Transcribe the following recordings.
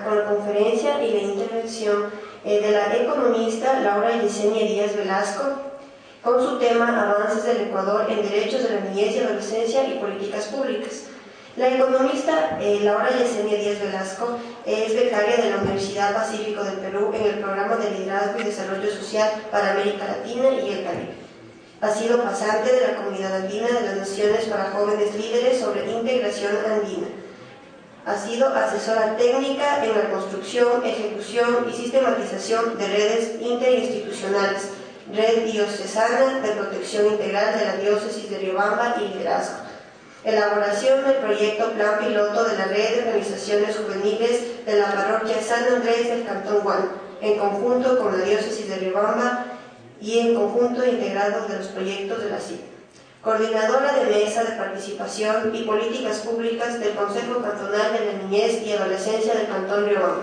con la conferencia y la intervención de la economista Laura Yesenia Díaz Velasco, con su tema Avances del Ecuador en Derechos de la Niñez y Adolescencia y Políticas Públicas. La economista Laura Yesenia Díaz Velasco es becaria de la Universidad Pacífico del Perú en el Programa de Liderazgo y Desarrollo Social para América Latina y el Caribe. Ha sido pasante de la Comunidad Andina de las Naciones para Jóvenes Líderes sobre Integración Andina. Ha sido asesora técnica en la construcción, ejecución y sistematización de redes interinstitucionales, Red Diocesana de Protección Integral de la Diócesis de Riobamba y Liderazgo. Elaboración del proyecto Plan Piloto de la Red de Organizaciones Juveniles de la Parroquia San Andrés del Cantón Guan, en conjunto con la Diócesis de Riobamba y en conjunto integrado de los proyectos de la CID. Coordinadora de Mesa de Participación y Políticas Públicas del Consejo Cantonal de la Niñez y Adolescencia del Cantón Riobamba.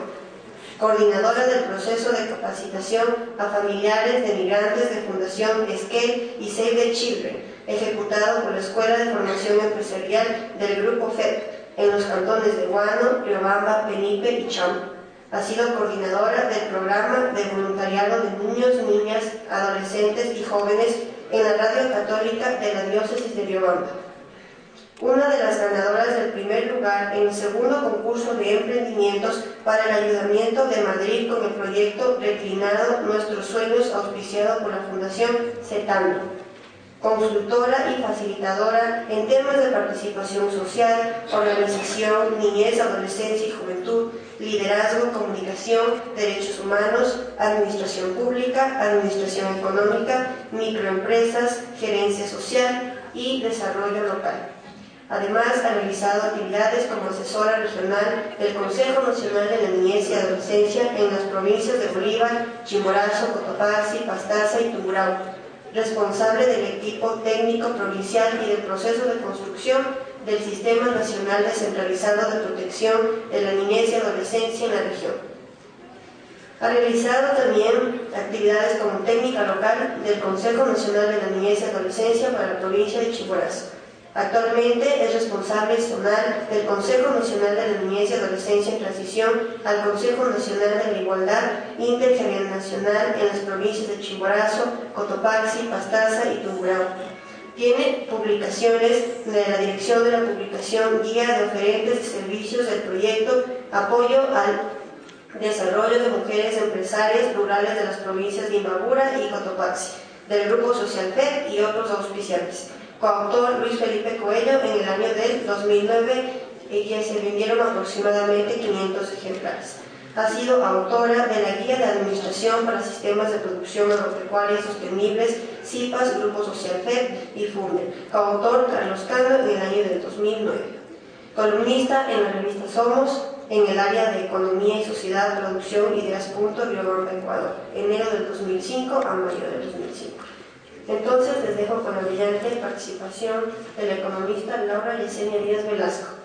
Coordinadora del proceso de capacitación a familiares de migrantes de Fundación Esquel y Save the Children, ejecutado por la Escuela de Formación Empresarial del Grupo FEP en los cantones de Guano, Riobamba, Penipe y Cham. Ha sido coordinadora del programa de voluntariado de niños, niñas, adolescentes y jóvenes en la Radio Católica de la Diócesis de Riobamba. Una de las ganadoras del primer lugar en el segundo concurso de emprendimientos para el Ayuntamiento de Madrid con el proyecto Reclinado Nuestros Sueños, auspiciado por la Fundación CETAMI. Consultora y facilitadora en temas de participación social, organización, niñez, adolescencia y juventud, liderazgo, comunicación, derechos humanos, administración pública, administración económica, microempresas, gerencia social y desarrollo local. Además, ha realizado actividades como asesora regional del Consejo Nacional de la Niñez y Adolescencia en las provincias de Bolívar, Chimborazo, Cotopaxi, Pastaza y Tungurahua. Responsable del equipo técnico provincial y del proceso de construcción del Sistema Nacional Descentralizado de Protección de la Niñez y Adolescencia en la región. Ha realizado también actividades como técnica local del Consejo Nacional de la Niñez y Adolescencia para la provincia de Chimborazo. Actualmente es responsable zonal del Consejo Nacional de la Niñez y Adolescencia en transición al Consejo Nacional de la Igualdad Intergeneracional en las provincias de Chimborazo, Cotopaxi, Pastaza y Tungurahua. Tiene publicaciones de la Dirección de la Publicación Guía de Oferentes de Servicios del proyecto Apoyo al Desarrollo de Mujeres Empresarias Rurales de las provincias de Imbabura y Cotopaxi, del Grupo Social FED y otros auspiciantes. Coautor Luis Felipe Coello en el año del 2009 y se vendieron aproximadamente 500 ejemplares. Ha sido autora de la Guía de Administración para Sistemas de Producción Agropecuaria Sostenibles, CIPAS, Grupo Social FED y FUNDE. Coautor Carlos Cando en el año del 2009. Columnista en la revista Somos en el área de Economía y Sociedad, Producción, Ideas. Riobamba, Ecuador, enero del 2005 a mayo del 2005. Entonces les dejo con la brillante participación de la economista Laura Yesenia Díaz Velasco.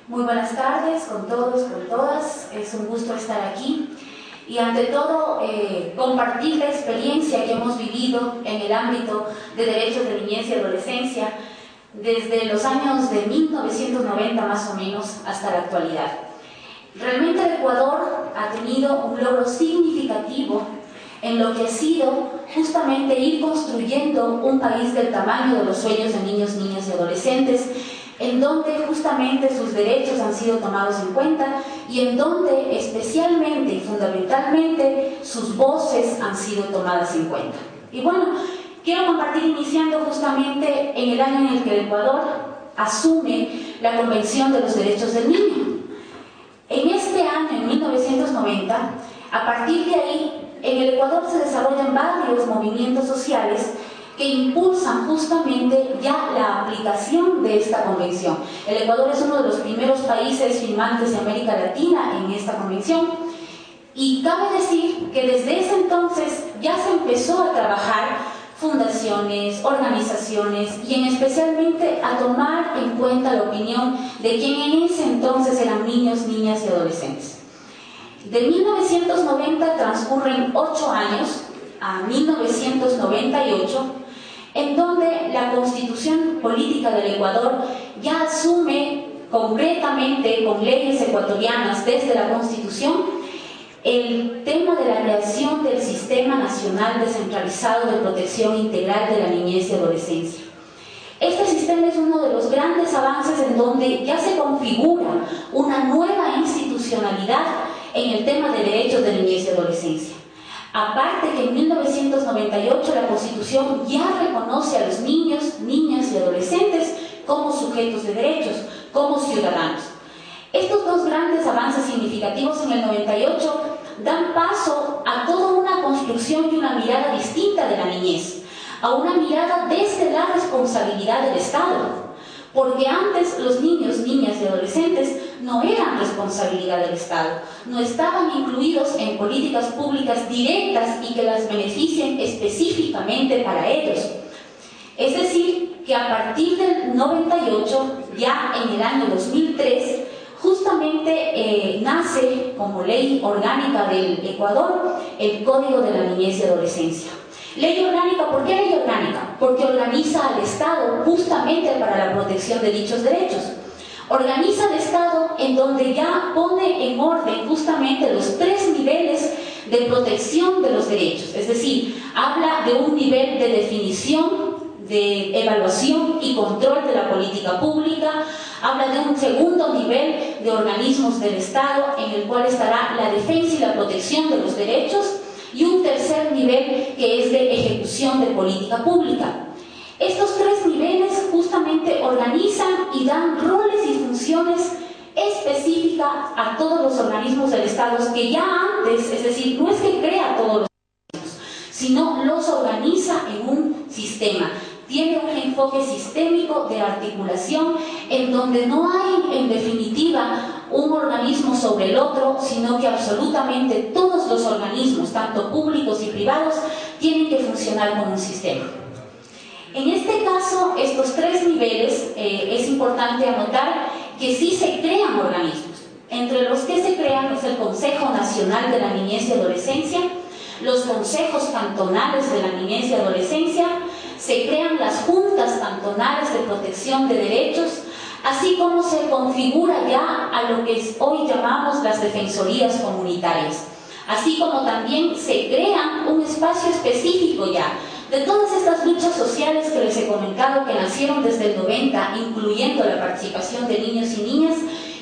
Muy buenas tardes con todos, con todas. Es un gusto estar aquí y ante todo compartir la experiencia que hemos vivido en el ámbito de derechos de niñez y adolescencia desde los años de 1990 más o menos hasta la actualidad. Realmente el Ecuador ha tenido un logro significativo en lo que ha sido justamente ir construyendo un país del tamaño de los sueños de niños, niñas y adolescentes, en donde justamente sus derechos han sido tomados en cuenta y en donde especialmente y fundamentalmente sus voces han sido tomadas en cuenta. Y bueno, quiero compartir iniciando justamente en el año en el que el Ecuador asume la Convención de los Derechos del Niño. En este año, en 1990, a partir de ahí, en el Ecuador se desarrollan varios movimientos sociales que impulsan justamente ya la aplicación de esta convención. El Ecuador es uno de los primeros países firmantes de América Latina en esta convención y cabe decir que desde ese entonces ya se empezó a trabajar fundaciones, organizaciones y en especialmente a tomar en cuenta la opinión de quien en ese entonces eran niños, niñas y adolescentes. De 1990 ahorita transcurren 8 años, a 1998, en donde la Constitución Política del Ecuador ya asume concretamente con leyes ecuatorianas desde la Constitución el tema de la creación del Sistema Nacional Descentralizado de Protección Integral de la Niñez y Adolescencia. Este sistema es uno de los grandes avances en donde ya se configura una nueva institucionalidad en el tema de derechos de niñez y adolescencia. Aparte que en 1998 la Constitución ya reconoce a los niños, niñas y adolescentes como sujetos de derechos, como ciudadanos. Estos dos grandes avances significativos en el 98 dan paso a toda una construcción y una mirada distinta de la niñez, a una mirada desde la responsabilidad del Estado, porque antes los niños, niñas y adolescentes no eran responsabilidad del Estado, no estaban incluidos en políticas públicas directas y que las beneficien específicamente para ellos. Es decir, que a partir del 98, ya en el año 2003, justamente nace como ley orgánica del Ecuador el Código de la Niñez y Adolescencia. Ley orgánica, ¿por qué ley orgánica? Porque organiza al Estado justamente para la protección de dichos derechos. Organiza al Estado en donde ya pone en orden justamente los 3 niveles de protección de los derechos. Es decir, habla de un nivel de definición, de evaluación y control de la política pública, habla de un segundo nivel de organismos del Estado en el cual estará la defensa y la protección de los derechos, y un tercer nivel que es de ejecución de política pública. Estos 3 niveles justamente organizan y dan roles y funciones específicas a todos los organismos del Estado que ya antes, es decir, no es que crea todos los organismos, sino los organiza en un sistema. Tiene un enfoque sistémico de articulación en donde no hay, en definitiva, un organismo sobre el otro, sino que absolutamente todos los organismos, tanto públicos y privados, tienen que funcionar como un sistema. En este caso, estos 3 niveles, es importante anotar que sí se crean organismos. Entre los que se crean es el Consejo Nacional de la Niñez y Adolescencia, los consejos cantonales de la niñez y adolescencia, se crean las juntas cantonales de protección de derechos, así como se configura ya a lo que hoy llamamos las defensorías comunitarias, así como también se crea un espacio específico ya de todas estas luchas sociales que les he comentado que nacieron desde el 90, incluyendo la participación de niños y niñas.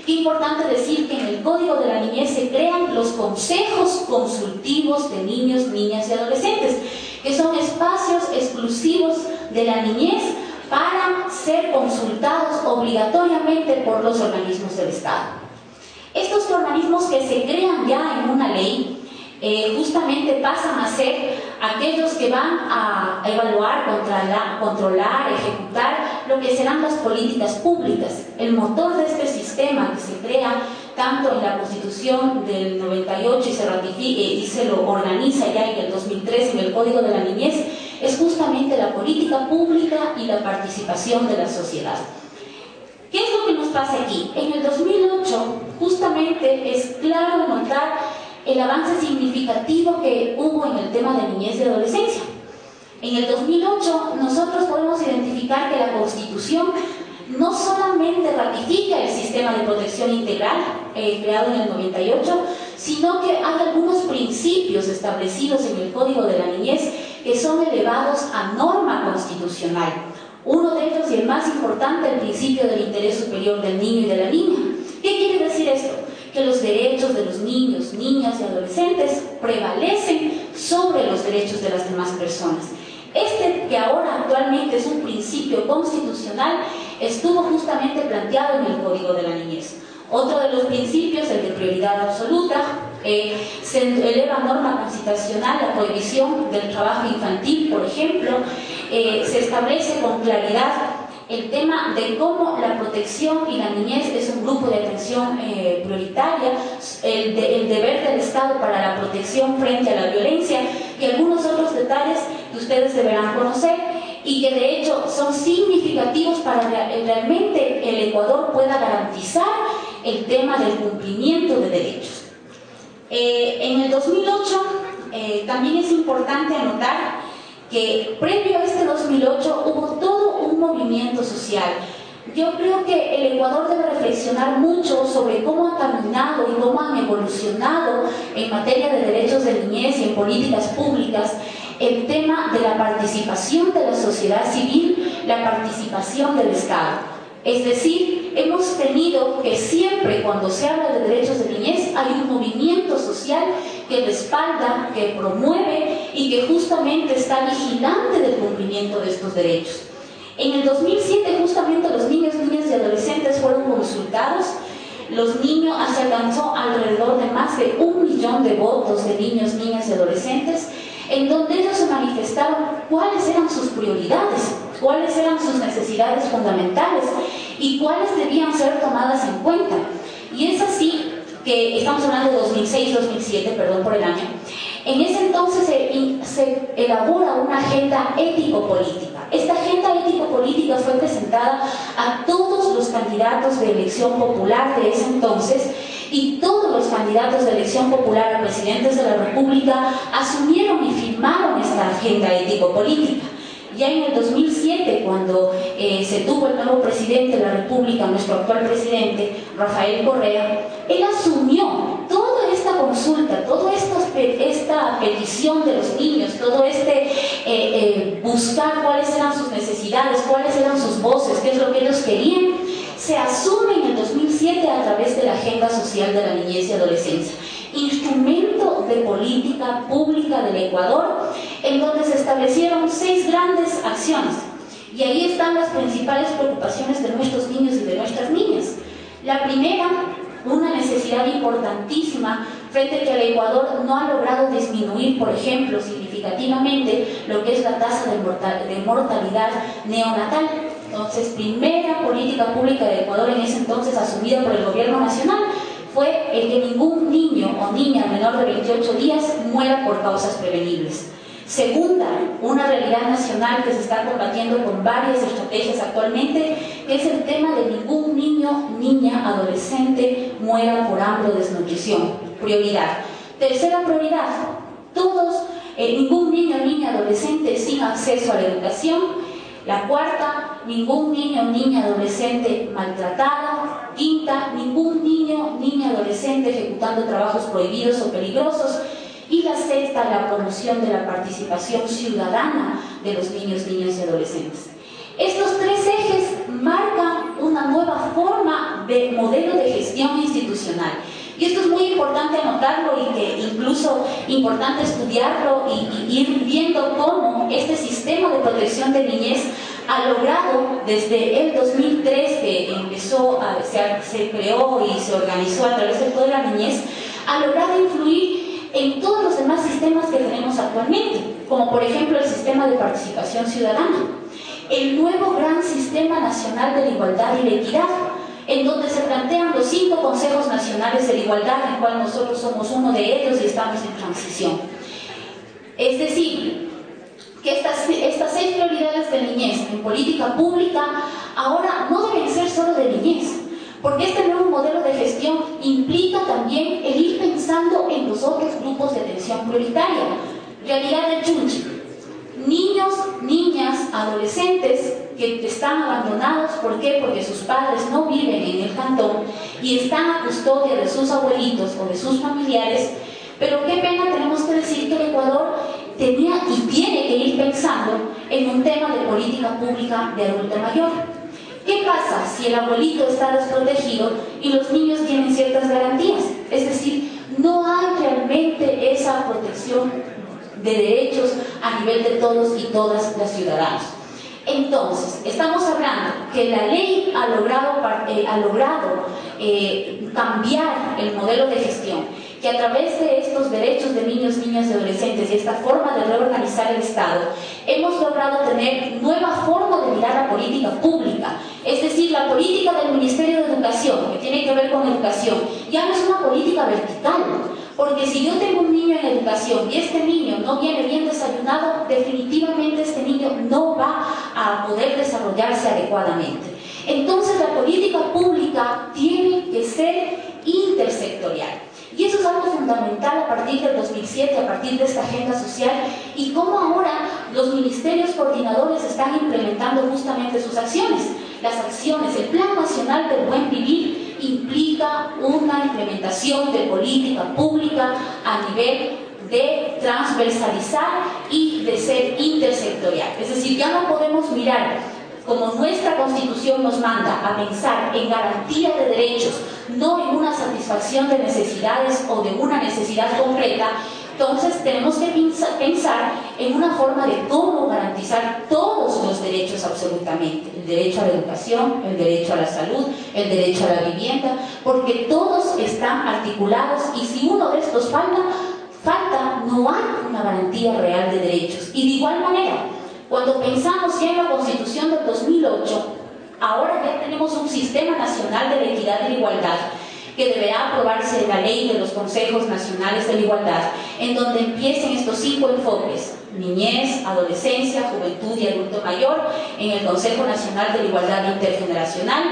Qué importante decir que en el Código de la Niñez se crean los consejos consultivos de niños, niñas y adolescentes, que son espacios exclusivos de la niñez para ser consultados obligatoriamente por los organismos del Estado. Estos organismos que se crean ya en una ley, justamente pasan a ser aquellos que van a evaluar, controlar, ejecutar lo que serán las políticas públicas. El motor de este sistema que se crea tanto en la Constitución del 98 y se ratifica y se lo organiza ya en el 2003 en el Código de la Niñez, es justamente la política pública y la participación de la sociedad. ¿Qué es lo que nos pasa aquí? En el 2008 justamente es claro notar el avance significativo que hubo en el tema de niñez y adolescencia. En el 2008 nosotros podemos identificar que la Constitución no solamente ratifica el sistema de protección integral creado en el 98, sino que hay algunos principios establecidos en el Código de la Niñez que son elevados a norma constitucional. Uno de ellos, y el más importante, el principio del interés superior del niño y de la niña. ¿Qué quiere decir esto? Que los derechos de los niños, niñas y adolescentes prevalecen sobre los derechos de las demás personas. Este, que ahora actualmente es un principio constitucional, estuvo justamente planteado en el Código de la Niñez. Otro de los principios, el de prioridad absoluta, se eleva a norma constitucional la prohibición del trabajo infantil, por ejemplo, se establece con claridad el tema de cómo la protección y la niñez es un grupo de atención prioritaria, el deber del Estado para la protección frente a la violencia y algunos otros detalles que ustedes deberán conocer y que de hecho son significativos para realmente el Ecuador pueda garantizar el tema del cumplimiento de derechos. En el 2008 también es importante anotar que previo a este 2008 hubo todo un movimiento social. Yo creo que el Ecuador debe reflexionar mucho sobre cómo ha caminado y cómo han evolucionado en materia de derechos de niñez y en políticas públicas el tema de la participación de la sociedad civil, la participación del Estado. Es decir, hemos tenido que siempre cuando se habla de derechos de niñez hay un movimiento social que respalda, que promueve y que justamente está vigilante del cumplimiento de estos derechos. En el 2007 justamente los niños, niñas y adolescentes fueron consultados. Los niños, se alcanzó alrededor de más de 1 millón de votos de niños, niñas y adolescentes, en donde ellos se manifestaron cuáles eran sus prioridades, cuáles eran sus necesidades fundamentales y cuáles debían ser tomadas en cuenta. Y es así que estamos hablando de 2006-2007, perdón por el año. En ese entonces se elabora una agenda ético-política. Esta agenda ético-política fue presentada a todos los candidatos de elección popular de ese entonces y todos los candidatos de elección popular a presidentes de la República asumieron y firmaron esta agenda ético-política. Ya en el 2007, cuando se tuvo el nuevo presidente de la República, nuestro actual presidente, Rafael Correa, él asumió toda esta consulta, toda esta petición de los niños, todo buscar cuáles eran sus necesidades, cuáles eran sus voces, qué es lo que ellos querían, se asume en el 2007 a través de la Agenda Social de la Niñez y Adolescencia, instrumento de política pública del Ecuador, en donde se establecieron 6 grandes acciones. Y ahí están las principales preocupaciones de nuestros niños y de nuestras niñas. La primera, una necesidad importantísima frente a que el Ecuador no ha logrado disminuir, por ejemplo, significativamente lo que es la tasa de mortalidad neonatal. Entonces, primera política pública del Ecuador en ese entonces asumida por el gobierno nacional fue el que ningún niño o niña menor de 28 días muera por causas prevenibles. Segunda, una realidad nacional que se está combatiendo con varias estrategias actualmente, que es el tema de ningún niño, niña, adolescente muera por hambre o desnutrición. Prioridad. Tercera prioridad, ningún niño, niña, adolescente sin acceso a la educación. La cuarta, ningún niño, niña, adolescente maltratado. Quinta, ningún niño, niña, adolescente ejecutando trabajos prohibidos o peligrosos. Y la sexta, la promoción de la participación ciudadana de los niños, niñas y adolescentes. Estos 3 ejes marcan una nueva forma de modelo de gestión institucional. Y esto es muy importante anotarlo y que incluso importante estudiarlo y ir viendo cómo este sistema de protección de niñez ha logrado desde el 2003 que se creó y se organizó a través del Código de la Niñez, ha logrado influir en todos los demás sistemas que tenemos actualmente, como por ejemplo el sistema de participación ciudadana, el nuevo gran sistema nacional de la igualdad y la equidad, en donde se plantean los 5 consejos nacionales de la igualdad, en el cual nosotros somos uno de ellos y estamos en transición. Es decir, que estas 6 prioridades de niñez en política pública ahora no deben ser solo de niñez, porque este nuevo modelo de gestión implica también el ir pensando en los otros grupos de atención prioritaria. Realidad del Chunchi. Niños, niñas, adolescentes que están abandonados, ¿por qué? Porque sus padres no viven en el cantón y están a custodia de sus abuelitos o de sus familiares, pero qué pena tenemos que decir que el Ecuador tenía y tiene que ir pensando en un tema de política pública de adulto mayor. ¿Qué pasa si el abuelito está desprotegido y los niños tienen ciertas garantías? Es decir, no hay realmente esa protección de derechos a nivel de todos y todas las ciudadanos. Entonces, estamos hablando que la ley ha logrado cambiar el modelo de gestión, que a través de estos derechos de niños, niñas y adolescentes y esta forma de reorganizar el Estado, hemos logrado tener nueva forma de mirar la política pública. Es decir, la política del Ministerio de Educación, que tiene que ver con educación, ya no es una política vertical, porque si yo tengo un niño en educación y este niño no viene bien desayunado, definitivamente este niño no va a poder desarrollarse adecuadamente. Entonces la política pública tiene que ser intersectorial. Y eso es algo fundamental a partir del 2007, a partir de esta agenda social, y cómo ahora los ministerios coordinadores están implementando justamente sus acciones. Las acciones, el Plan Nacional del Buen Vivir implica una implementación de política pública a nivel de transversalizar y de ser intersectorial. Es decir, ya no podemos mirar, como nuestra Constitución nos manda, a pensar en garantía de derechos, no en una satisfacción de necesidades o de una necesidad concreta. Entonces tenemos que pensar en una forma de cómo garantizar todos los derechos absolutamente. El derecho a la educación, el derecho a la salud, el derecho a la vivienda, porque todos están articulados y si uno de estos falta, no hay una garantía real de derechos. Y de igual manera, cuando pensamos ya en la Constitución del 2008, ahora ya tenemos un Sistema Nacional de la Equidad y la Igualdad que deberá aprobarse en la Ley de los Consejos Nacionales de la Igualdad, en donde empiecen estos 5 enfoques: niñez, adolescencia, juventud y adulto mayor, en el Consejo Nacional de la Igualdad Intergeneracional.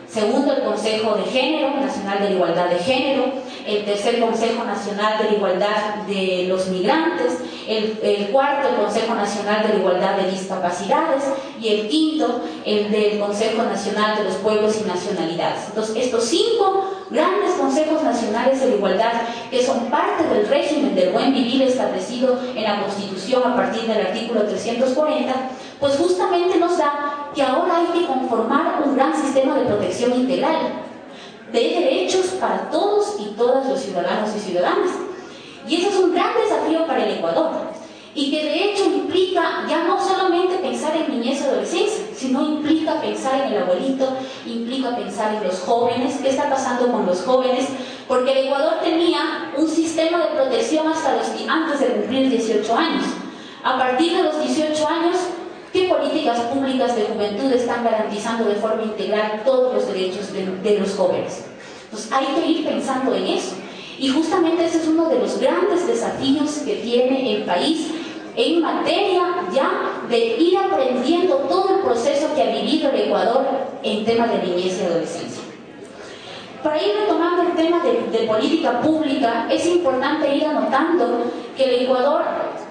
Segundo, el Consejo de Género, Nacional de la Igualdad de Género. El tercer, Consejo Nacional de la Igualdad de los Migrantes. El cuarto, el Consejo Nacional de la Igualdad de Discapacidades. Y el quinto, el del Consejo Nacional de los Pueblos y Nacionalidades. Entonces, estos 5 grandes consejos nacionales de la igualdad, que son parte del régimen del buen vivir establecido en la Constitución a partir del artículo 340, pues justamente nos da que ahora hay que conformar un gran sistema de protección integral de derechos para todos y todas los ciudadanos y ciudadanas. Y ese es un gran desafío para el Ecuador, y que de hecho implica ya no solamente pensar en niñez y adolescencia, sino implica pensar en el abuelito, implica pensar en los jóvenes. ¿Qué está pasando con los jóvenes? Porque el Ecuador tenía un sistema de protección hasta antes de cumplir 18 años. A partir de los 18 años, ¿qué políticas públicas de juventud están garantizando de forma integral todos los derechos de los jóvenes? Pues hay que ir pensando en eso. Y justamente ese es uno de los grandes desafíos que tiene el país en materia ya de ir aprendiendo todo el proceso que ha vivido el Ecuador en temas de niñez y adolescencia. Para ir retomando el tema de política pública, es importante ir anotando que el Ecuador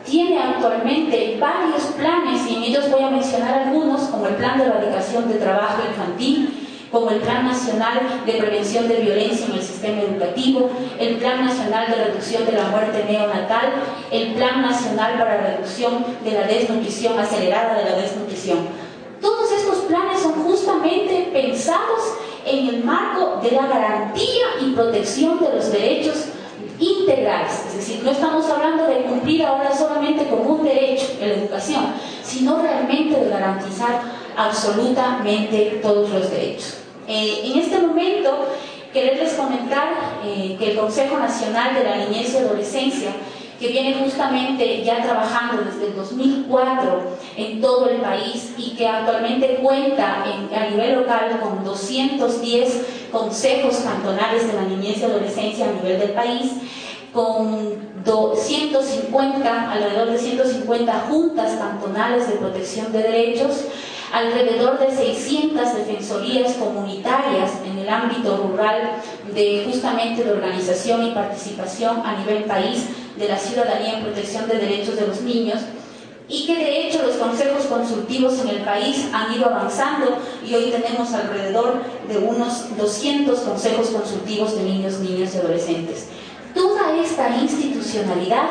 tiene actualmente varios planes, y en ellos voy a mencionar algunos, como el Plan de Erradicación de Trabajo Infantil, como el Plan Nacional de Prevención de Violencia en el Sistema Educativo, el Plan Nacional de Reducción de la Muerte Neonatal, el Plan Nacional para la Reducción de la Desnutrición, Acelerada de la Desnutrición. Todos estos planes son justamente pensados en el marco de la garantía y protección de los derechos integrales. Es decir, no estamos hablando de cumplir ahora solamente con un derecho en la educación, sino realmente de garantizar absolutamente todos los derechos. En este momento, quererles comentar que el Consejo Nacional de la Niñez y Adolescencia, que viene justamente ya trabajando desde el 2004 en todo el país y que actualmente cuenta a nivel local con 210 consejos cantonales de la niñez y adolescencia a nivel del país, con alrededor de 150 juntas cantonales de protección de derechos, alrededor de 600 defensorías comunitarias en el ámbito rural justamente de organización y participación a nivel país de la ciudadanía en protección de derechos de los niños, y que de hecho los consejos consultivos en el país han ido avanzando y hoy tenemos alrededor de unos 200 consejos consultivos de niños, niñas y adolescentes. Toda esta institucionalidad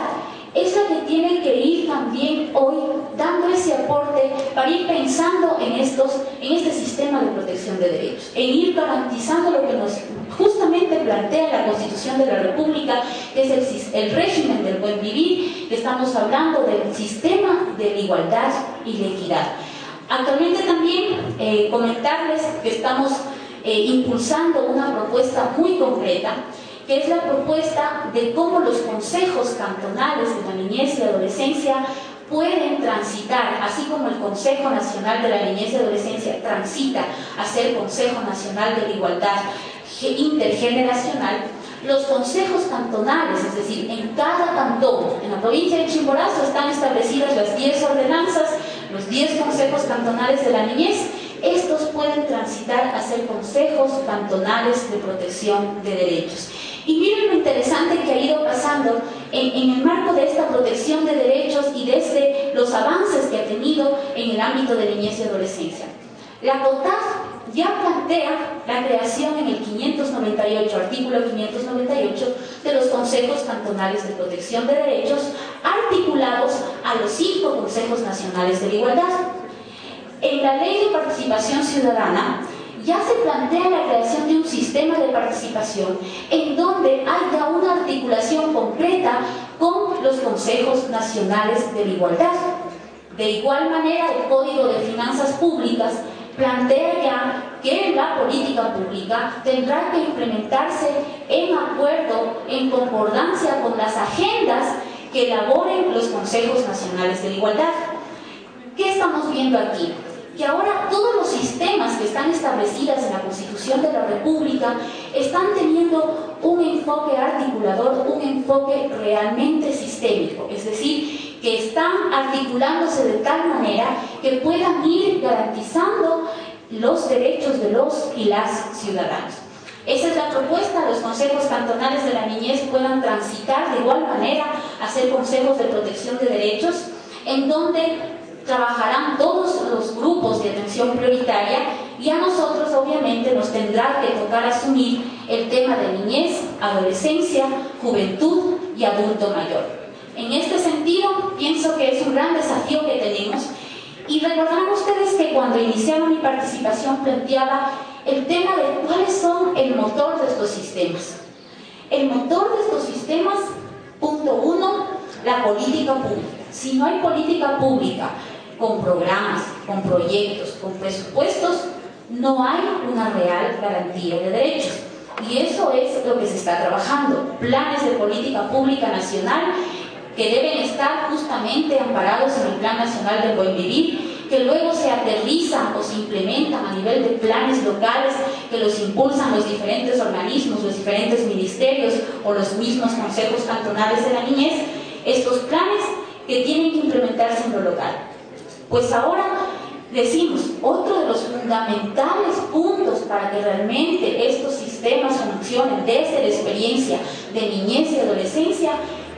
es la que tiene que ir también hoy dando ese aporte para ir pensando en este sistema de protección de derechos, en ir garantizando lo que nos justamente plantea la Constitución de la República, que es el régimen del buen vivir, que estamos hablando del sistema de la igualdad y la equidad. Actualmente también comentarles que estamos impulsando una propuesta muy concreta, que es la propuesta de cómo los consejos cantonales de la niñez y adolescencia pueden transitar, así como el Consejo Nacional de la Niñez y Adolescencia transita a ser Consejo Nacional de la Igualdad Intergeneracional. Los consejos cantonales, es decir, en cada cantón, en la provincia de Chimborazo están establecidas las 10 ordenanzas, los 10 consejos cantonales de la niñez. Estos pueden transitar a ser consejos cantonales de protección de derechos. Y miren lo interesante que ha ido pasando en el marco de esta protección de derechos y desde los avances que ha tenido en el ámbito de niñez y adolescencia. La CONTAF ya plantea la creación en el 598, artículo 598, de los consejos cantonales de protección de derechos, articulados a los 5 consejos nacionales de la igualdad. En la ley de participación ciudadana ya se plantea la creación de un sistema de participación en donde haya una articulación completa con los consejos nacionales de la igualdad. De igual manera, el Código de Finanzas Públicas plantea ya que la política pública tendrá que implementarse en acuerdo, en concordancia con las agendas que elaboren los consejos nacionales de la igualdad. ¿Qué estamos viendo aquí? Que ahora todos los sistemas que están establecidos en la Constitución de la República están teniendo un enfoque articulador, un enfoque realmente sistémico, es decir, que están articulándose de tal manera que puedan ir garantizando los derechos de los y las ciudadanos. Esa es la propuesta. Los consejos cantonales de la niñez puedan transitar de igual manera a ser consejos de protección de derechos, en donde trabajarán todos los grupos de atención prioritaria, y a nosotros obviamente nos tendrá que tocar asumir el tema de niñez, adolescencia, juventud y adulto mayor. En este sentido, pienso que es un gran desafío que tenemos, y recordarán ustedes que cuando iniciaba mi participación planteaba el tema de cuáles son el motor de estos sistemas. El motor de estos sistemas, punto 1, la política pública. Si no hay política pública con programas, con proyectos, con presupuestos, no hay una real garantía de derechos. Y eso es lo que se está trabajando. Planes de política pública nacional que deben estar justamente amparados en el Plan Nacional del Buen Vivir, que luego se aterrizan o se implementan a nivel de planes locales que los impulsan los diferentes organismos, los diferentes ministerios o los mismos consejos cantonales de la niñez. Estos planes que tienen que implementarse en lo local. Pues ahora decimos, otro de los fundamentales puntos para que realmente estos sistemas funcionen desde la experiencia de niñez y adolescencia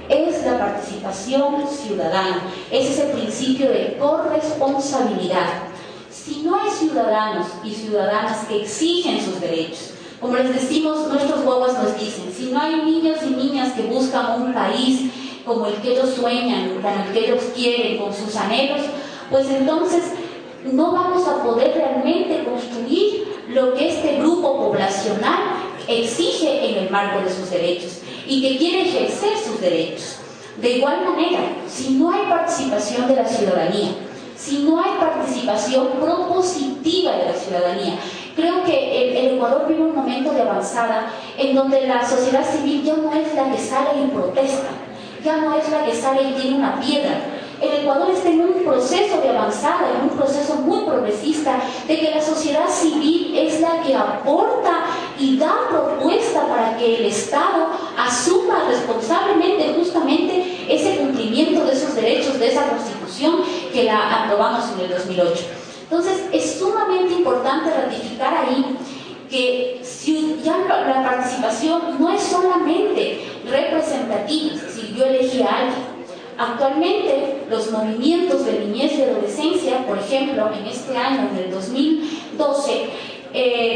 es la participación ciudadana. Ese es el principio de corresponsabilidad. Si no hay ciudadanos y ciudadanas que exigen sus derechos, como les decimos, nuestros guaguas nos dicen, si no hay niños y niñas que buscan un país como el que ellos sueñan, como el que ellos quieren, con sus anhelos, pues entonces no vamos a poder realmente construir lo que este grupo poblacional exige en el marco de sus derechos y que quiere ejercer sus derechos. De igual manera, si no hay participación de la ciudadanía, si no hay participación propositiva de la ciudadanía, creo que el Ecuador vive un momento de avanzada en donde la sociedad civil ya no es la que sale y protesta, ya no es la que sale y tiene una piedra. El Ecuador está en un proceso de avanzada, en un proceso muy progresista, de que la sociedad civil es la que aporta y da propuesta para que el Estado asuma responsablemente justamente ese cumplimiento de esos derechos, de esa Constitución que la aprobamos en el 2008. Entonces, es sumamente importante ratificar ahí que ya la participación no es solamente representativa, si yo elegí a alguien. Actualmente, los movimientos de niñez y adolescencia, por ejemplo, en este año, en el 2012,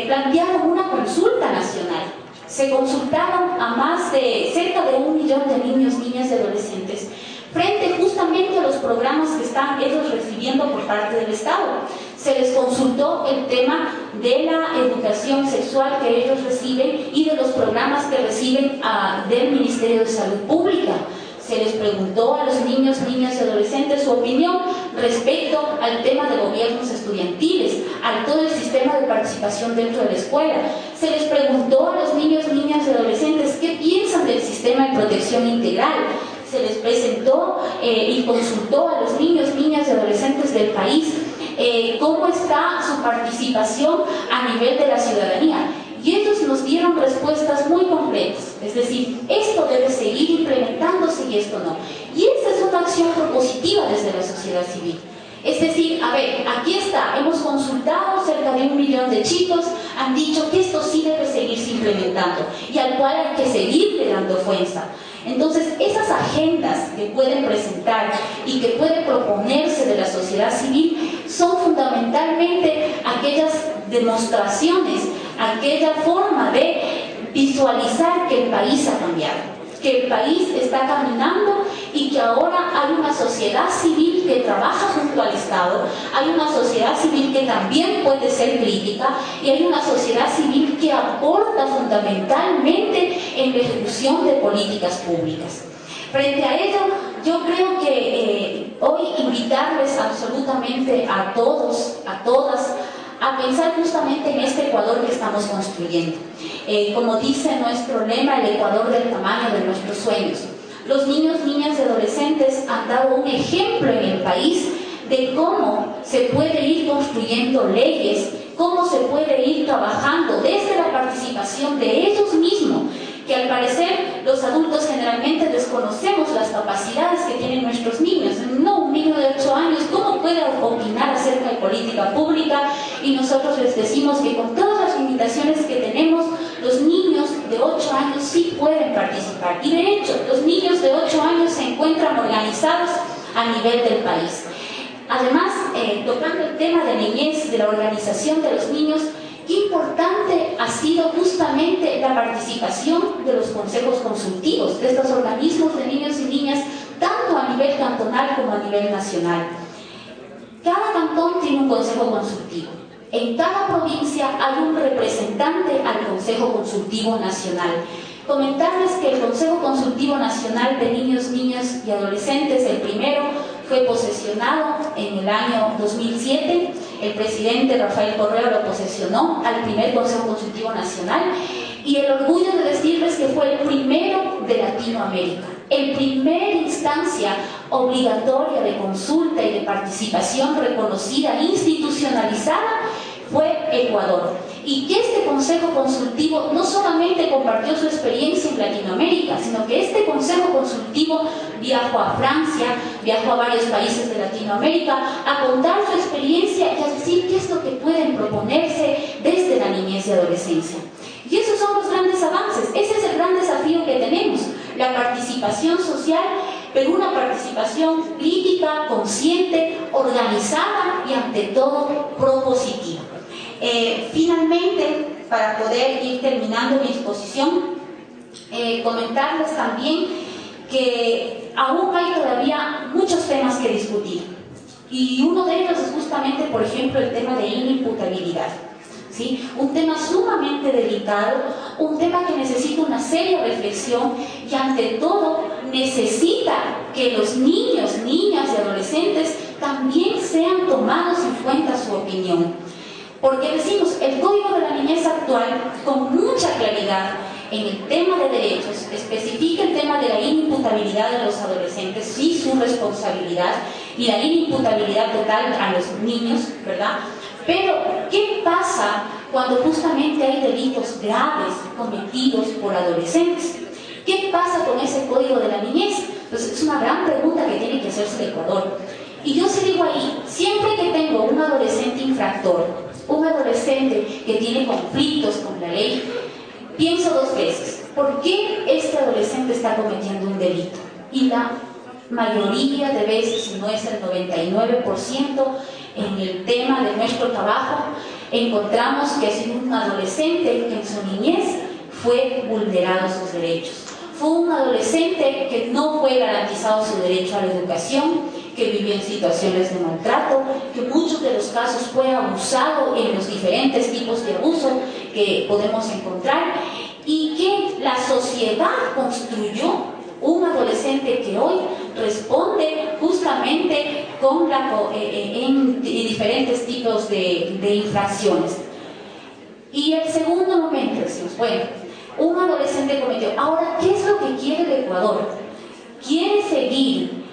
plantearon una consulta nacional. Se consultaron a más de cerca de 1 millón de niños, niñas y adolescentes frente justamente a los programas que están ellos recibiendo por parte del Estado. Se les consultó el tema de la educación sexual que ellos reciben y de los programas que reciben del Ministerio de Salud Pública. Se les preguntó a los niños, niñas y adolescentes su opinión respecto al tema de gobiernos estudiantiles, a todo el sistema de participación dentro de la escuela. Se les preguntó a los niños, niñas y adolescentes qué piensan del sistema de protección integral. Se les presentó y consultó a los niños, niñas y adolescentes del país cómo está su participación a nivel de la ciudadanía. Y ellos nos dieron respuestas muy concretas, es decir, esto debe seguir implementándose y esto no. Y esa es una acción propositiva desde la sociedad civil. Es decir, a ver, aquí está, hemos consultado cerca de 1 millón de chicos, han dicho que esto sí debe seguirse implementando y al cual hay que seguirle dando fuerza. Entonces, esas agendas que pueden presentar y que puede proponerse de la sociedad civil son fundamentalmente aquellas demostraciones, aquella forma de visualizar que el país ha cambiado, que el país está caminando y que ahora hay una sociedad civil que trabaja junto al Estado, hay una sociedad civil que también puede ser crítica y hay una sociedad civil que aporta fundamentalmente en la ejecución de políticas públicas. Frente a ello, yo creo que hoy invitarles absolutamente a todos, a todas, a pensar justamente en este Ecuador que estamos construyendo. Como dice nuestro lema, el Ecuador del tamaño de nuestros sueños. Los niños, niñas y adolescentes han dado un ejemplo en el país de cómo se puede ir construyendo leyes, cómo se puede ir trabajando desde la participación de ellos mismos, que al parecer los adultos generalmente desconocemos las capacidades que tienen nuestros niños. No, un niño de 8 años, ¿cómo puede opinar acerca de política pública? Y nosotros les decimos que con todas las limitaciones que tenemos, los niños de 8 años sí pueden participar. Y de hecho, los niños de 8 años se encuentran organizados a nivel del país. Además, tocando el tema de niñez, de la organización de los niños, qué importante ha sido justamente la participación de los consejos consultivos, de estos organismos de niños y niñas, tanto a nivel cantonal como a nivel nacional. Cada cantón tiene un consejo consultivo. En cada provincia hay un representante al Consejo Consultivo Nacional. Comentarles que el Consejo Consultivo Nacional de Niños, Niñas y Adolescentes, el primero, fue posesionado en el año 2007. El presidente Rafael Correa lo posesionó al primer Consejo Consultivo Nacional y el orgullo de decirles que fue el primero de Latinoamérica. En primera instancia obligatoria de consulta y de participación reconocida, institucionalizada, fue Ecuador. Y que este Consejo Consultivo no solamente compartió su experiencia en Latinoamérica, sino que este Consejo Consultivo viajó a Francia, viajó a varios países de Latinoamérica a contar su experiencia y a decir qué es lo que pueden proponerse desde la niñez y adolescencia. Y esos son los grandes avances, ese es el gran desafío que tenemos, la participación social, pero una participación crítica, consciente, organizada y ante todo propositiva. Finalmente, para poder ir terminando mi exposición, comentarles también que aún hay todavía muchos temas que discutir y uno de ellos es justamente, por ejemplo, el tema de inimputabilidad, ¿sí? Un tema sumamente delicado, un tema que necesita una seria reflexión y ante todo necesita que los niños, niñas y adolescentes también sean tomados en cuenta su opinión. Porque decimos, el Código de la Niñez actual, con mucha claridad en el tema de derechos, especifica el tema de la inimputabilidad de los adolescentes y su responsabilidad, y la inimputabilidad total a los niños, ¿verdad? Pero, ¿qué pasa cuando justamente hay delitos graves cometidos por adolescentes? ¿Qué pasa con ese Código de la Niñez? Pues es una gran pregunta que tiene que hacerse el Ecuador. Y yo se digo ahí, siempre que tengo un adolescente infractor, un adolescente que tiene conflictos con la ley, pienso dos veces, ¿por qué este adolescente está cometiendo un delito? Y la mayoría de veces, si no es el 99%, en el tema de nuestro trabajo, encontramos que es un adolescente que en su niñez fue vulnerado sus derechos. Fue un adolescente que no fue garantizado su derecho a la educación, que vivió en situaciones de maltrato, que en muchos de los casos fue abusado en los diferentes tipos de abuso que podemos encontrar y que la sociedad construyó un adolescente que hoy responde justamente con en diferentes tipos de infracciones. Y el segundo momento decimos, bueno, un adolescente cometió. Ahora, ¿qué es lo que quiere el Ecuador? Quiere seguir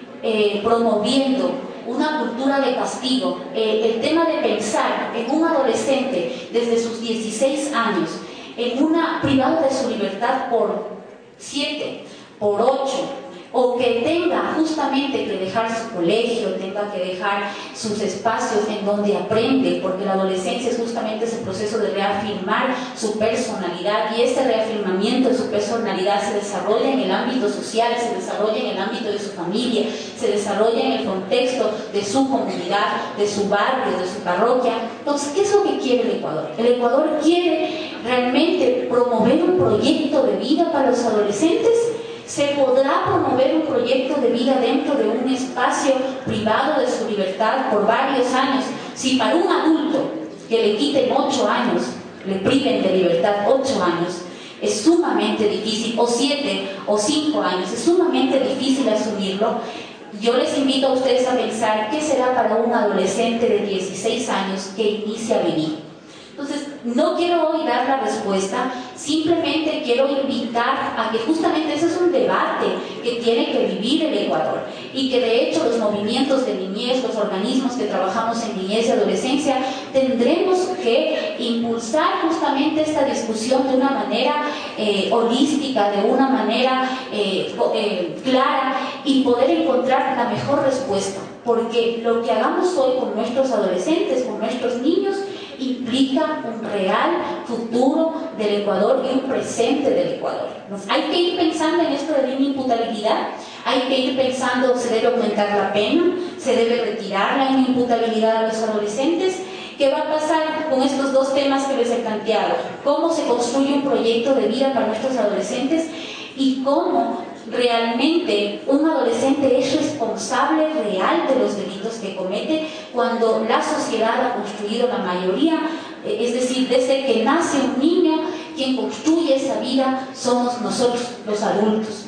promoviendo una cultura de castigo, el tema de pensar en un adolescente desde sus 16 años, en una privado de su libertad por 7, por 8, o que tenga justamente que dejar su colegio, tenga que dejar sus espacios en donde aprende, porque la adolescencia es justamente ese proceso de reafirmar su personalidad, y ese reafirmamiento de su personalidad se desarrolla en el ámbito social, se desarrolla en el ámbito de su familia, se desarrolla en el contexto de su comunidad, de su barrio, de su parroquia. Entonces, ¿qué es lo que quiere el Ecuador? El Ecuador quiere realmente promover un proyecto de vida para los adolescentes. Se podrá promover un proyecto de vida dentro de un espacio privado de su libertad por varios años. Si para un adulto que le quiten 8 años, le priven de libertad 8 años, es sumamente difícil, o 7 o 5 años, es sumamente difícil asumirlo. Yo les invito a ustedes a pensar qué será para un adolescente de 16 años que inicia a vivir. Entonces, no quiero hoy dar la respuesta, simplemente quiero invitar a que justamente ese es un debate que tiene que vivir el Ecuador, y que de hecho los movimientos de niñez, los organismos que trabajamos en niñez y adolescencia, tendremos que impulsar justamente esta discusión de una manera holística, de una manera clara, y poder encontrar la mejor respuesta, porque lo que hagamos hoy con nuestros adolescentes, con nuestros niños, implica un real futuro del Ecuador y un presente del Ecuador. Entonces, hay que ir pensando en esto de la inimputabilidad, hay que ir pensando, se debe aumentar la pena, se debe retirar la inimputabilidad a los adolescentes. ¿Qué va a pasar con estos dos temas que les he planteado? ¿Cómo se construye un proyecto de vida para nuestros adolescentes? Y cómo realmente un adolescente es responsable real de los delitos que comete cuando la sociedad ha construido la mayoría, es decir, desde que nace un niño, quien construye esa vida somos nosotros, los adultos,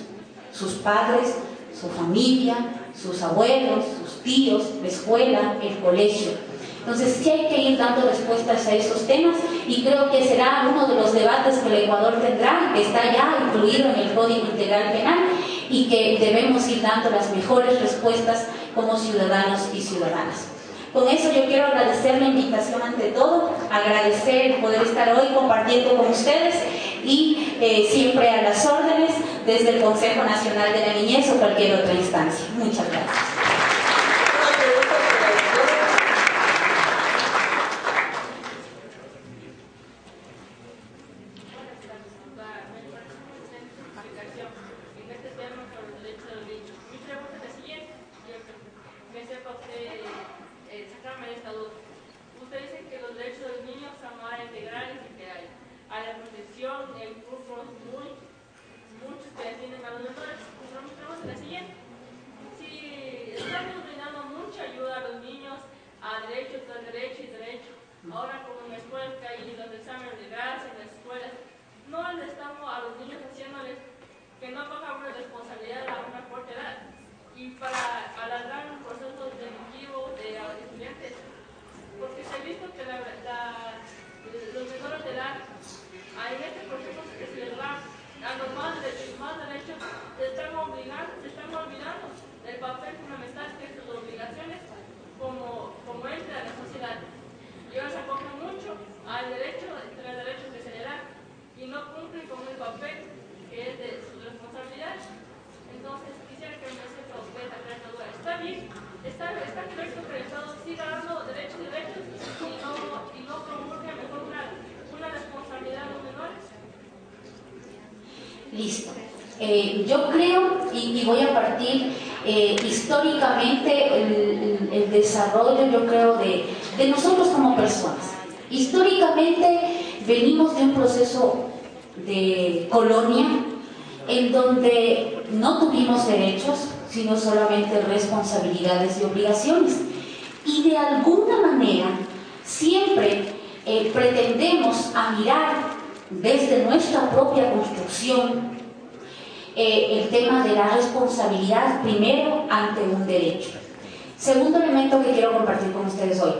sus padres, su familia, sus abuelos, sus tíos, la escuela, el colegio. Entonces sí hay que ir dando respuestas a esos temas, y creo que será uno de los debates que el Ecuador tendrá, que está ya incluido en el Código Integral Penal, y que debemos ir dando las mejores respuestas como ciudadanos y ciudadanas. Con eso yo quiero agradecer la invitación ante todo, agradecer poder estar hoy compartiendo con ustedes, y siempre a las órdenes desde el Consejo Nacional de la Niñez o cualquier otra instancia. Muchas gracias. Ahora como en la escuela y los exámenes de gas en las escuelas, no les estamos a los niños haciéndoles que no cojan una responsabilidad a una corta edad, y para alargar un proceso delictivo de los estudiantes, porque se ha visto que los menores de edad en este proceso que se les da a los más derechos, se están olvidando del papel fundamental que es sus obligaciones como ente de la sociedad. Ellos se acogen mucho al derecho, entre los derechos que se le dan, y no cumplen con el papel que es de su responsabilidad. Entonces quisiera que me sepa usted aclarar esta duda. Está bien, está correcto que el Estado siga dando derechos y no promulgue mejor una responsabilidad a los menores. Listo. Yo creo, y voy a partir históricamente el desarrollo, yo creo, de nosotros como personas. Históricamente venimos de un proceso de colonia en donde no tuvimos derechos, sino solamente responsabilidades y obligaciones. Y de alguna manera siempre pretendemos a mirar desde nuestra propia construcción el tema de la responsabilidad primero ante un derecho. Segundo elemento que quiero compartir con ustedes hoy.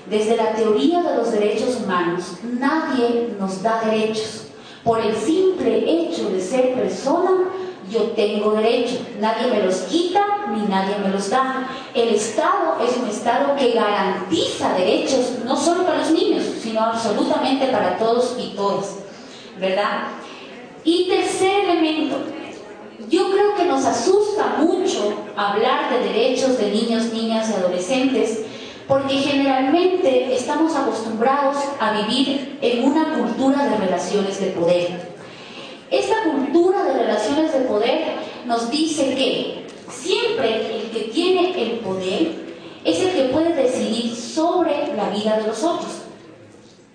Desde la teoría de los derechos humanos, nadie nos da derechos. Por el simple hecho de ser persona, yo tengo derechos. Nadie me los quita ni nadie me los da. El Estado es un Estado que garantiza derechos, no solo para los niños, sino absolutamente para todos y todas, ¿verdad? Y tercer elemento, yo creo que nos asusta mucho hablar de derechos de niños, niñas y adolescentes, porque generalmente estamos acostumbrados a vivir en una cultura de relaciones de poder. Esta cultura de relaciones de poder nos dice que siempre el que tiene el poder es el que puede decidir sobre la vida de los otros,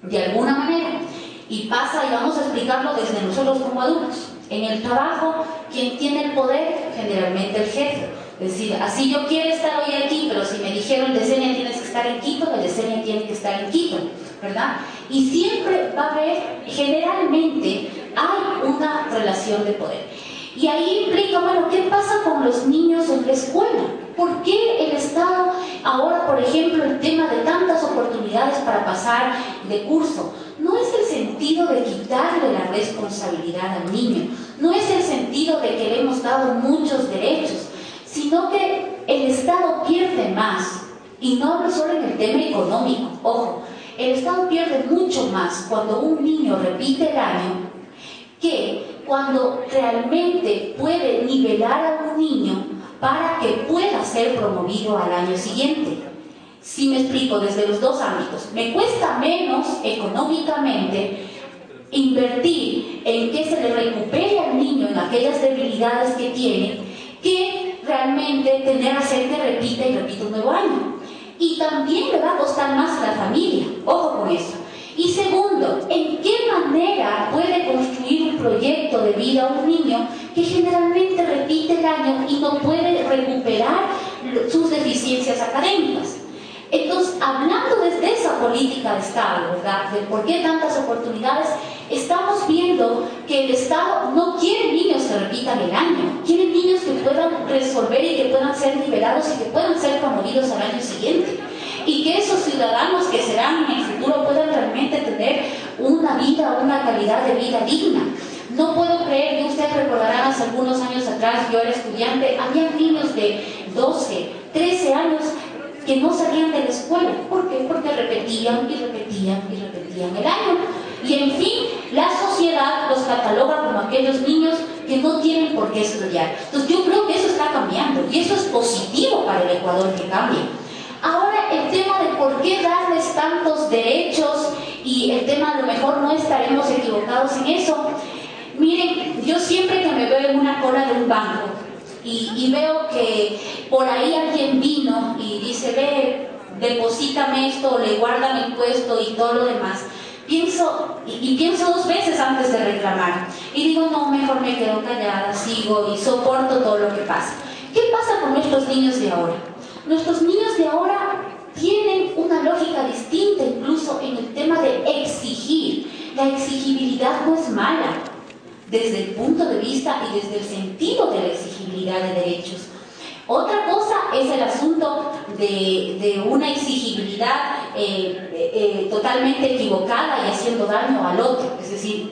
de alguna manera. Y pasa, y vamos a explicarlo desde nosotros como adultos. En el trabajo, quien tiene el poder, generalmente el jefe. Es decir, así yo quiero estar hoy aquí, pero si me dijeron Yesenia tienes que estar en Quito, la Yesenia tiene que estar en Quito, ¿verdad? Y siempre va a haber, generalmente, hay una relación de poder. Y ahí implica, bueno, ¿qué pasa con los niños en la escuela? ¿Por qué el Estado, ahora, por ejemplo, el tema de tantas oportunidades para pasar de curso? No es el sentido de quitarle la responsabilidad al niño, no es el sentido de que le hemos dado muchos derechos, sino que el Estado pierde más, y no hablo solo en el tema económico, ojo, el Estado pierde mucho más cuando un niño repite el año que cuando realmente puede nivelar a un niño para que pueda ser promovido al año siguiente. Si me explico, desde los dos ámbitos, me cuesta menos económicamente invertir en que se le recupere al niño en aquellas debilidades que tiene, que realmente tener a hacer que repita y repita un nuevo año. Y también le va a costar más a la familia, ojo con eso. Y segundo, ¿en qué manera puede construir un proyecto de vida a un niño que generalmente repite el año y no puede recuperar sus deficiencias académicas? Entonces, hablando desde esa política de Estado, ¿verdad?, de por qué tantas oportunidades, estamos viendo que el Estado no quiere niños que repitan el año, quiere niños que puedan resolver y que puedan ser nivelados y que puedan ser promovidos al año siguiente. Y que esos ciudadanos que serán en el futuro puedan realmente tener una vida, una calidad de vida digna. No puedo creer, y ustedes recordarán hace algunos años atrás, yo era estudiante, había niños de 12, 13 años que no salían de la escuela. ¿Por qué? Porque repetían y repetían y repetían el año. Y en fin, la sociedad los cataloga como aquellos niños que no tienen por qué estudiar. Entonces yo creo que eso está cambiando y eso es positivo para el Ecuador que cambie. Ahora el tema de por qué darles tantos derechos y el tema, a lo mejor no estaremos equivocados en eso. Miren, yo siempre que me veo en una cola de un banco y veo que por ahí alguien vino y dice, ve, deposítame esto, le guardan el puesto y todo lo demás, pienso dos veces antes de reclamar y digo, no, mejor me quedo callada, sigo y soporto todo lo que pasa. ¿Qué pasa con nuestros niños de ahora? Nuestros niños de ahora tienen una lógica distinta incluso en el tema de exigir. La exigibilidad no es mala desde el punto de vista y desde el sentido de la exigibilidad de derechos. Otra cosa es el asunto de una exigibilidad totalmente equivocada y haciendo daño al otro, es decir,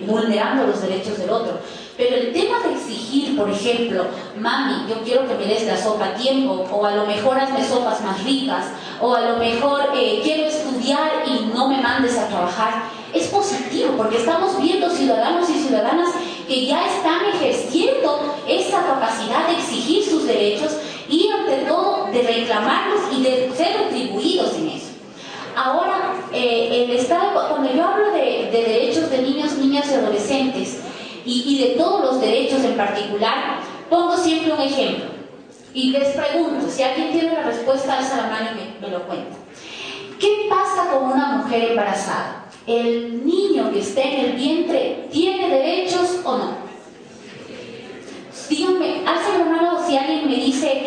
vulnerando los derechos del otro. Pero el tema de exigir, por ejemplo, mami, yo quiero que me des la sopa a tiempo, o a lo mejor hazme sopas más ricas, o a lo mejor quiero estudiar y no me mandes a trabajar, es positivo porque estamos viendo ciudadanos y ciudadanas que ya están ejerciendo esa capacidad de exigir sus derechos y ante todo de reclamarlos y de ser retribuidos en eso. Ahora, el Estado, cuando yo hablo de derechos de niños, niñas y adolescentes y de todos los derechos en particular, pongo siempre un ejemplo y les pregunto, si alguien tiene la respuesta, alza la mano y me lo cuenta. ¿Qué pasa con una mujer embarazada? ¿El niño que está en el vientre tiene derechos o no? Díganme, álceme la mano si alguien me dice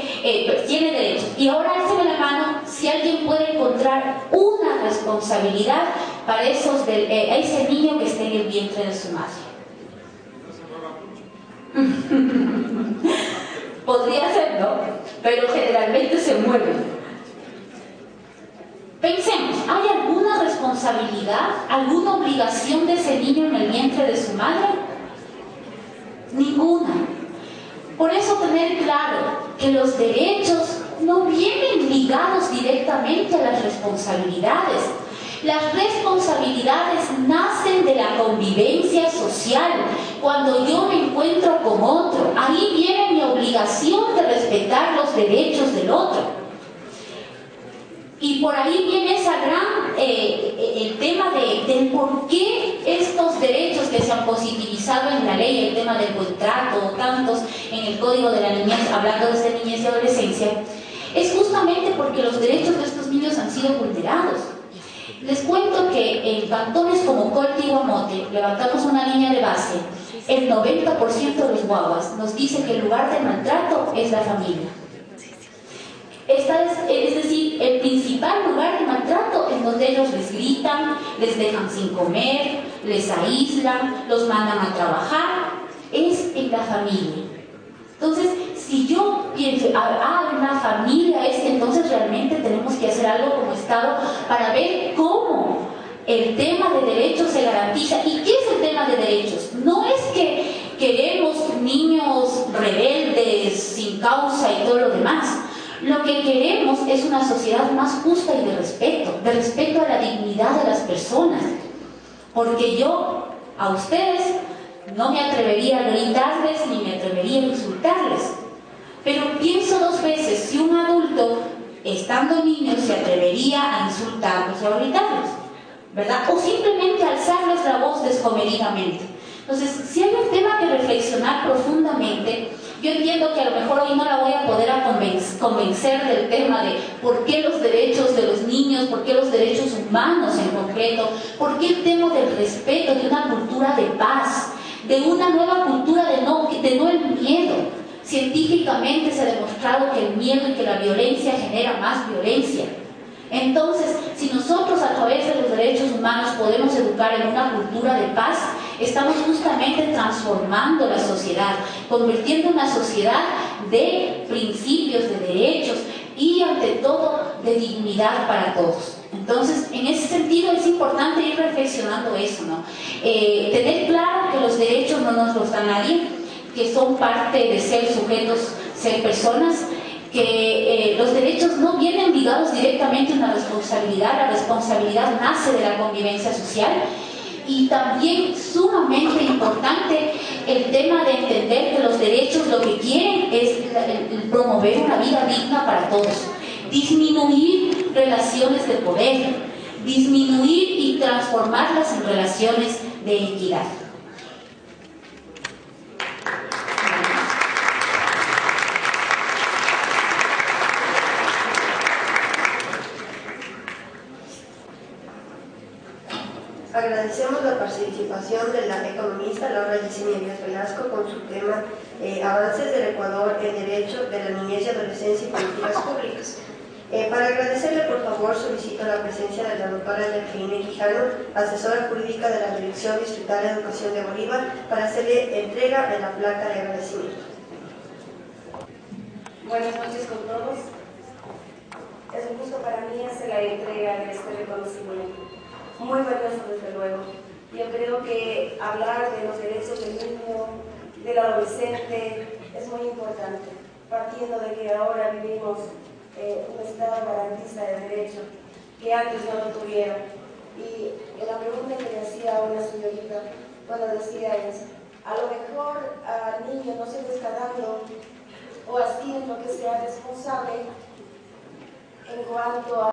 tiene derechos. Y ahora álceme la mano si alguien puede encontrar una responsabilidad para ese niño que está en el vientre de su madre. Podría ser, ¿no? Pero generalmente se mueven. Pensemos, ¿hay alguna responsabilidad, alguna obligación de ese niño en el vientre de su madre? Ninguna. Por eso tener claro que los derechos no vienen ligados directamente a las responsabilidades. Las responsabilidades nacen de la convivencia social. Cuando yo me encuentro con otro, ahí viene mi obligación de respetar los derechos del otro. Y por ahí viene esa el tema del por qué estos derechos que se han positivizado en la ley, el tema del buen trato, tantos en el Código de la Niñez, hablando desde niñez y adolescencia, es justamente porque los derechos de estos niños han sido vulnerados. Les cuento que en cantones como Colti y Guamote, levantamos una línea de base, el 90% de los guaguas nos dice que el lugar de maltrato es la familia. Es decir, el principal lugar de maltrato en donde ellos les gritan, les dejan sin comer, les aíslan, los mandan a trabajar, es en la familia. Entonces, si yo pienso, una familia es, entonces realmente tenemos que hacer algo como Estado para ver cómo el tema de derechos se garantiza. ¿Y qué es el tema de derechos? No es que queremos niños rebeldes, sin causa y todo lo demás. Lo que queremos es una sociedad más justa y de respeto a la dignidad de las personas. Porque yo, a ustedes, no me atrevería a gritarles ni me atrevería a insultarles. Pero pienso dos veces si un adulto, estando niño, se atrevería a insultarlos o a gritarlos, ¿verdad? O simplemente alzarles la voz descomedidamente. Entonces, si hay un tema que reflexionar profundamente, yo entiendo que a lo mejor hoy no la voy a poder convencer del tema de por qué los derechos de los niños, por qué los derechos humanos en concreto, por qué el tema del respeto, de una cultura de paz, de una nueva cultura de no el miedo. Científicamente se ha demostrado que el miedo y que la violencia genera más violencia. Entonces, si nosotros a través de los derechos humanos podemos educar en una cultura de paz, estamos justamente transformando la sociedad, convirtiendo una sociedad de principios, de derechos y ante todo de dignidad para todos. Entonces, en ese sentido es importante ir reflexionando eso, ¿no? Tener claro que los derechos no nos los da nadie, que son parte de ser sujetos, ser personas, que los derechos no vienen ligados directamente a una responsabilidad, la responsabilidad nace de la convivencia social. Y también sumamente importante el tema de entender que los derechos lo que quieren es el promover una vida digna para todos, disminuir relaciones de poder, disminuir y transformarlas en relaciones de equidad. Agradecemos la participación de la economista Laura Yesenia Díaz Velasco con su tema Avances del Ecuador en Derecho de la Niñez y Adolescencia y Políticas Públicas. Para agradecerle, por favor, solicito la presencia de la doctora Delfine Quijano, asesora jurídica de la Dirección Distrital de Educación de Bolívar, para hacerle entrega de la placa de agradecimiento. Buenas noches con todos. Es un gusto para mí hacer la entrega de este reconocimiento. Muy valioso, desde luego. Yo creo que hablar de los derechos del niño, del adolescente, es muy importante, partiendo de que ahora vivimos un Estado garantista de derecho, que antes no lo tuvieron. Y la pregunta que le hacía a una señorita, cuando decía es, a lo mejor al niño no se le está dando o haciendo que sea responsable en cuanto a